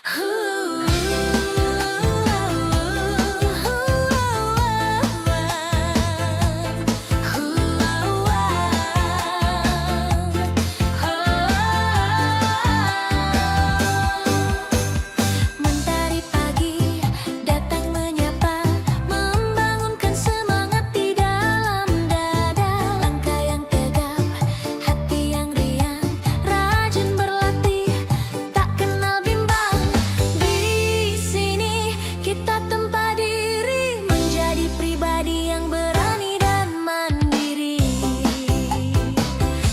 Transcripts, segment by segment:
Mentari pagi datang menyapa, membangunkan semangat di dalam dada. Langkah yang tegap, hati yang riang, rajin berlatih, tak kenal bimbang. Di sini kita tempa diri, menjadi pribadi yang berani dan mandiri.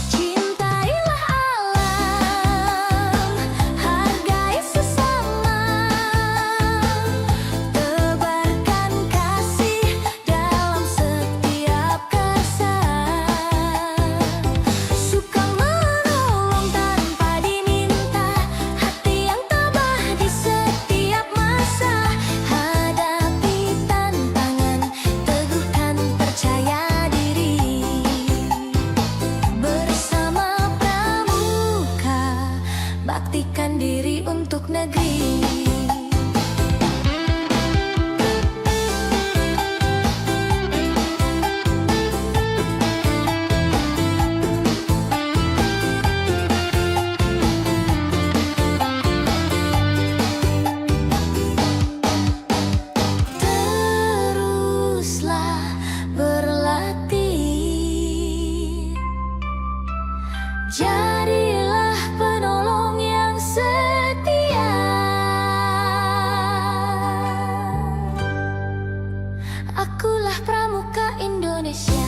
Cintailah alam, hargai sesama, tebarkan kasih dalam setiap kasa. Suka menolong tanpa diminta, hati yang tabah di setiap masa. Hadapi tantangan, teguhkan percaya diri. Bersama Pramuka, baktikan diri untuk negeri. Teruslah berlatih, jadilah penolong yang setia. Akulah Pramuka Indonesia.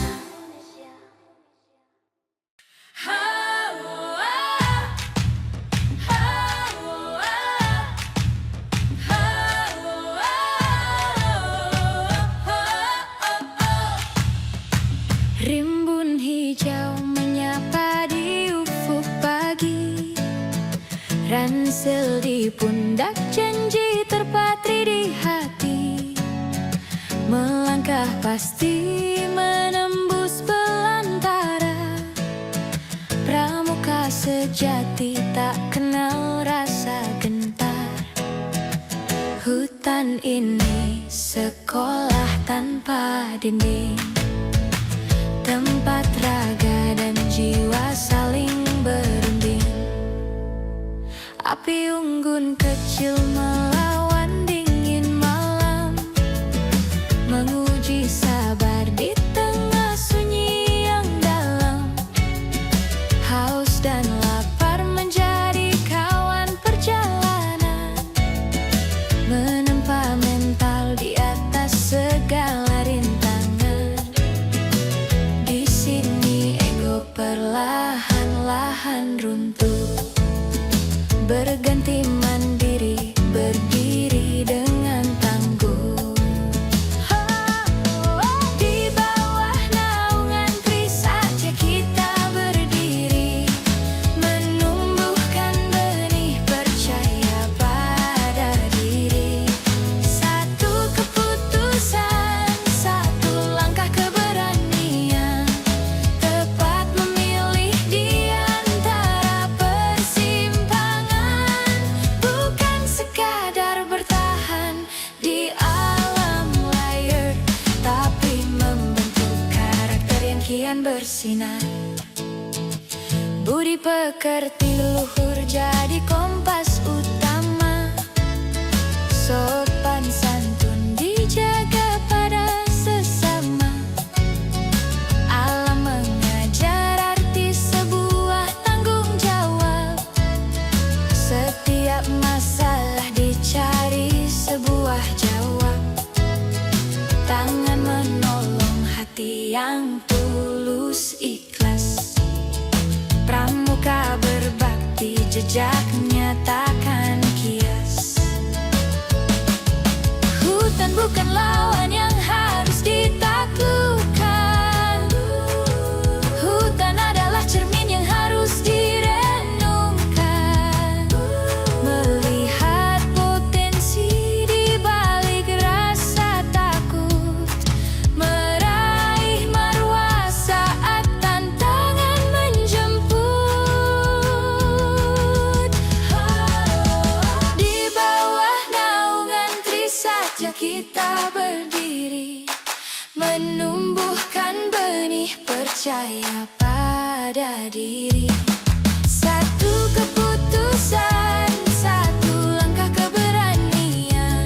Rimbun hijau menyapa di ufuk pagi, ransel di pundak, janji terpatri di hati. Melangkah pasti menembus belantara, Pramuka sejati tak kenal rasa gentar. Hutan ini sekolah tanpa dinding, tempat raga dan jiwa saling berunding. Api unggun kecil melawan dingin malam, menguji sabar di tengah sunyi yang dalam. Haus dan lapar menjadi kawan perjalanan, menempa mental di atas segala rintangan. Di sini ego perlahan-lahan runtuh, berganti mandiri, berdiri dengan tangguh. Di bawah naungan Trisakti kita berdiri, menumbuhkan benih percaya pada diri. Satu keputusan, satu langkah keberanian, tepat memilih di antara persimpangan. Bukan sekadar bertahan di alam layar, tapi membentuk karakter yang kian bersinar. Budi pekerti luhur jadi kompas utama, sopan santun dijaga pada sesama. Alam mengajar arti sebuah tanggung jawab, setiap masalah dicari sebuah jawab. Tangan menolong, hati yang tulus ikhlas. Pramuka berbakti, jejaknya takkan kias. Hutan bukan lawan yang harus ditaklukkan, hutan adalah cermin yang harus direnungkan. Melihat potensi di balik rasa takut, meraih marwah saat tantangan menjemput. pada diri. Satu keputusan, satu langkah keberanian,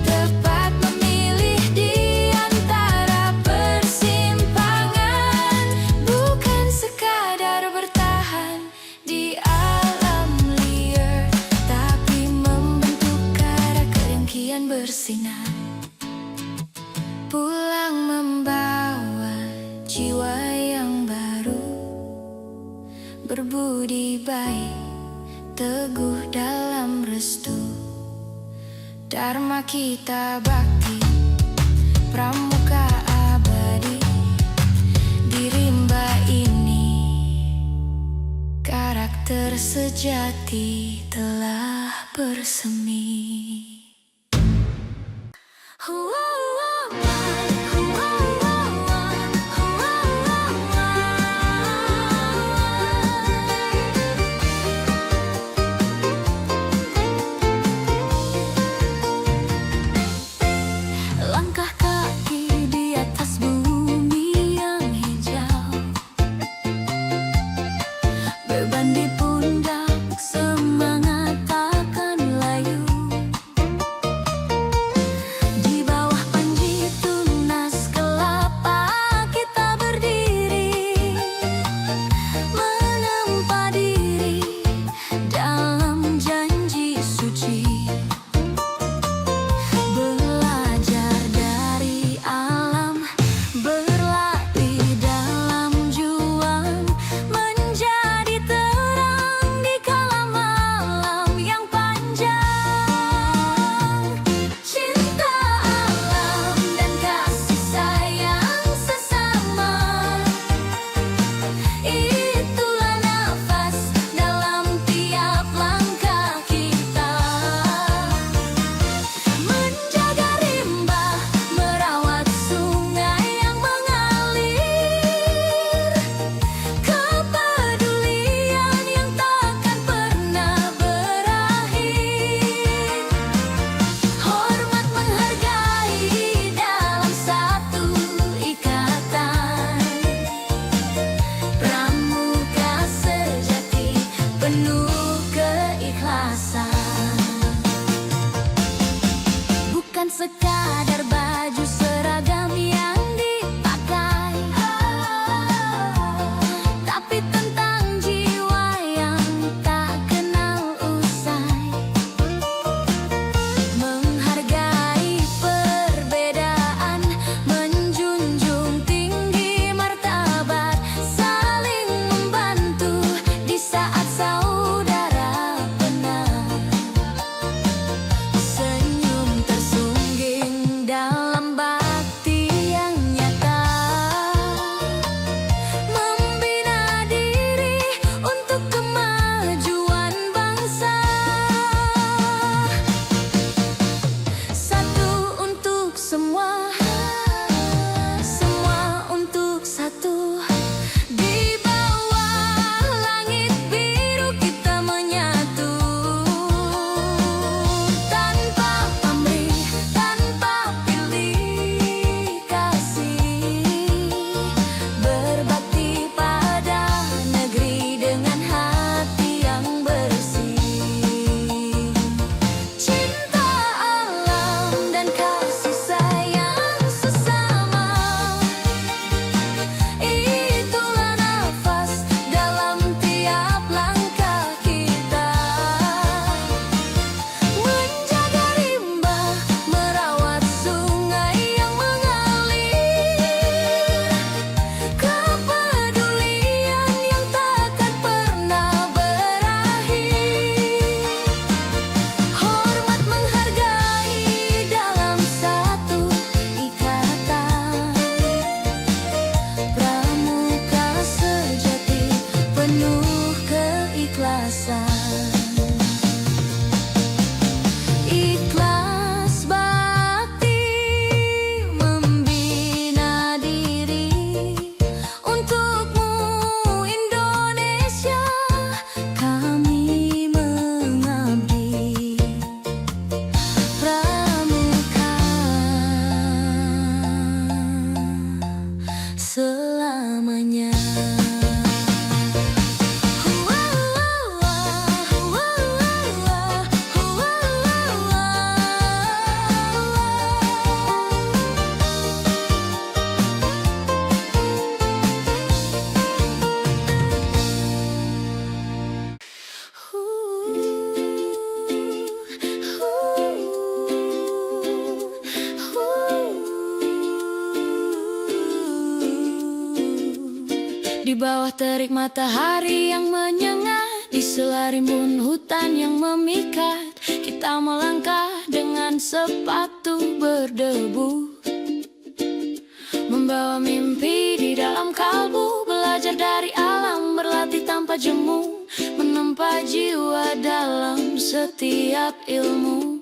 tepat memilih di antara persimpangan. Bukan sekadar bertahan di alam liar, tapi membentuk karakter yang kian bersinar. Pulang membawa jiwa yang baru, berbudi baik, teguh dalam restu. Dharma kita bakti, pramuka abadi. Di rimba ini, karakter sejati telah bersemi. Langkah kaki di atas bumi yang hijau, beban di pundak, semangat takkan layu. Di bawah bawah terik matahari yang menyengat, di sela rimbun hutan yang memikat, kita melangkah dengan sepatu berdebu, membawa mimpi di dalam kalbu, belajar dari alam, berlatih tanpa jemu, menempa jiwa dalam setiap ilmu.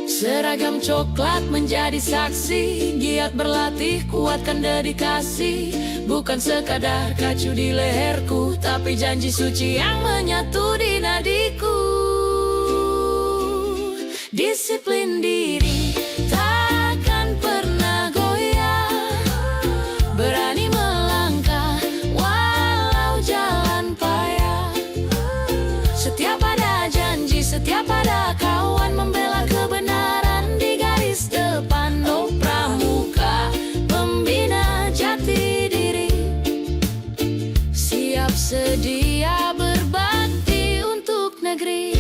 Seragam coklat menjadi saksi, giat berlatih, kuatkan dedikasi. Bukan sekadar kacu di leherku, tapi janji suci yang menyatu di nadiku. Disiplin diri, takkan pernah goyah, berani melangkah walau jalan payah. Setiap ada janji, setiap ada kawan, membela kebenaran di garis depan. Oh pramuka, pembina jati diri, siap sedia berbakti untuk negeri.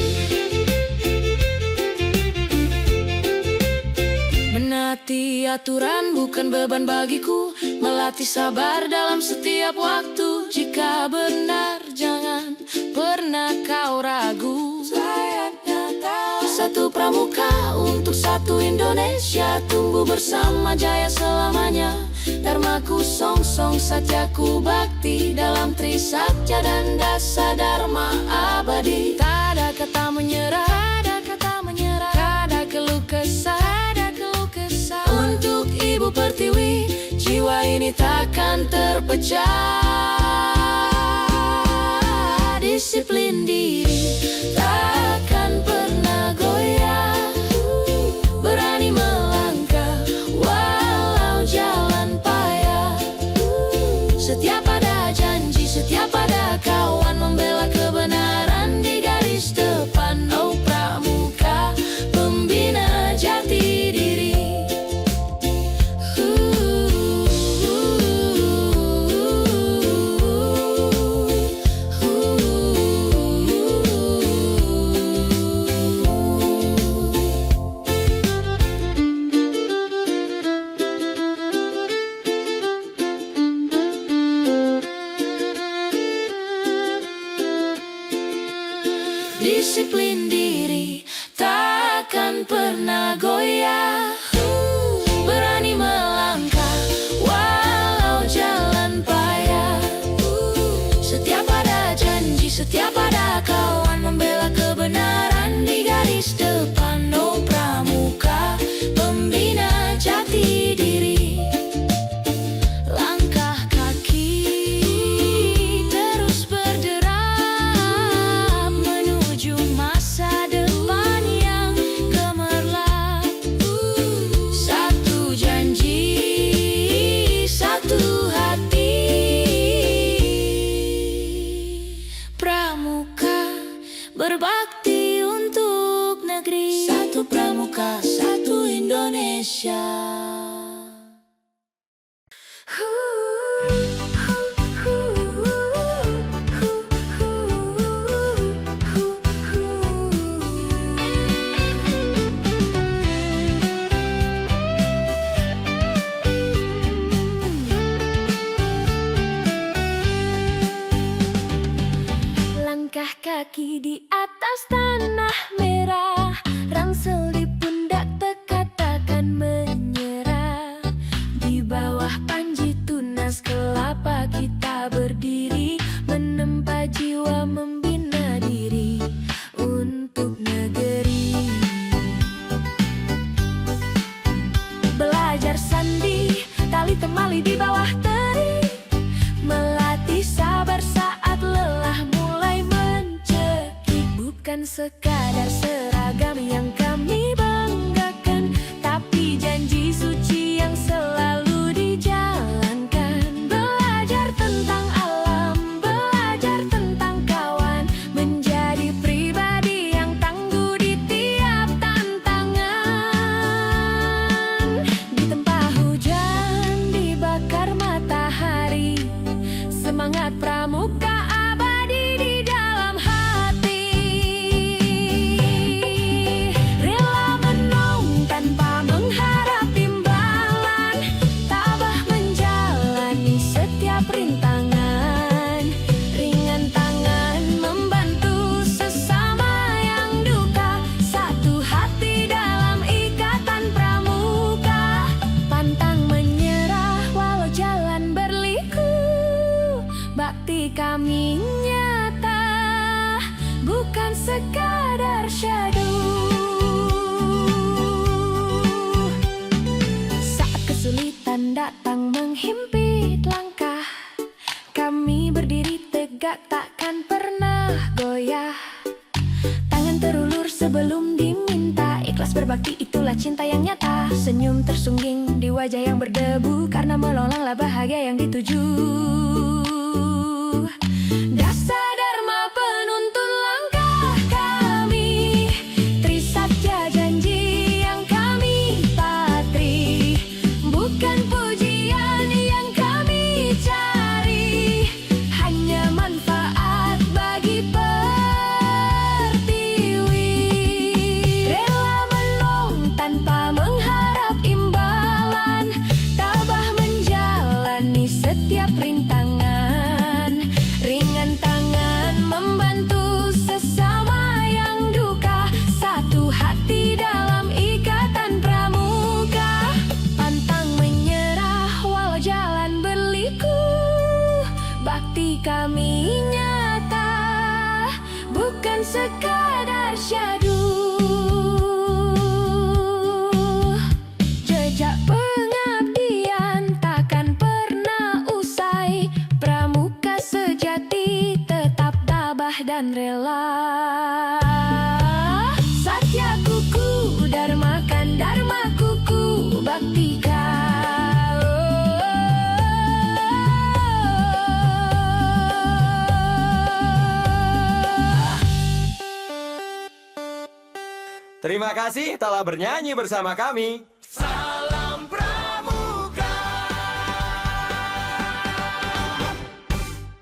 Menaati aturan bukan beban bagiku, melatih sabar dalam setiap waktu. Jika benar jangan pernah kau ragu, sayapnya tahu. Satu pramuka untuk satu Indonesia, tumbuh bersama jaya selamanya. Dharmaku songsong, satyaku bakti, dalam Trisatya dan Dasa Dharma abadi. Tak ada kata menyerah, tak ada kata menyerah, tak ada keluh kesah, tak ada keluh kesah. Untuk Ibu Pertiwi, jiwa ini takkan terpecah. Disiplin diri, takkan pernah goyah, berani melangkah walau jalan payah. Setiap ada janji, setiap ada kawan, membela kebenaran di garis depan. Oh pramuka, pembina jati diri. Disiplin diri, takkan pernah goyah, berani melangkah walau jalan payah. Setiap ada janji, setiap ada kawan, membela kebenaran di garis depan. Oh pramuka, pembina jati diri. Langkah kaki terus berderap menuju masa depan yang gemerlap. Satu janji, satu hati. Pramuka berbakti untuk negeri. Satu pramuka, satu Indonesia. Langkah kaki di atas tanah merah, rangsel di pundak tekad takkan menyerah. Di bawah panji tunas kelapa kita berdiri, menempa jiwa, membina diri untuk negeri. Belajar sandi, tali temali di bawah terik, melatih sabar saat lelah mulai mencekik. Bukan sekadar seragam yang kami banggakan, tapi janji suci yang selalu dijalankan. Belajar tentang alam, belajar tentang kawan, menjadi pribadi yang tangguh di tiap tantangan. Ditempa hujan, dibakar matahari, semangat pramuka abadi di dalam hati. Rela menong tanpa mengharap imbalan, tabah menjalani setiap rintangan. bakti kami nyata, bukan sekadar syadu. Saat kesulitan datang menghimpit langkah, kami berdiri tegak takkan pernah goyah. Tangan terulur sebelum diminta, ikhlas berbakti itulah cinta yang nyata. Senyum tersungging di wajah yang berdebu, karena melolonglah bahagia yang dituju. Dasa Dharma penuntun langkah kami, Trisatya janji yang kami patri, bukan pujian yang kami cari, hanya manfaat bagi pertiwi. Rela menolong tanpa mengharap imbalan, tabah menjalani setiap rintangan, ringan tangan membantu sesama yang duka, satu hati dalam ikatan pramuka, pantang menyerah walau jalan berliku. Bakti kami nyata, bukan sekadar syadu. Jejak pengabdian takkan pernah usai, pramuka sejati tetap tabah dan rela. Satya kuku, Dharma kan Dharma kuku, baktika. Terima kasih telah bernyanyi bersama kami.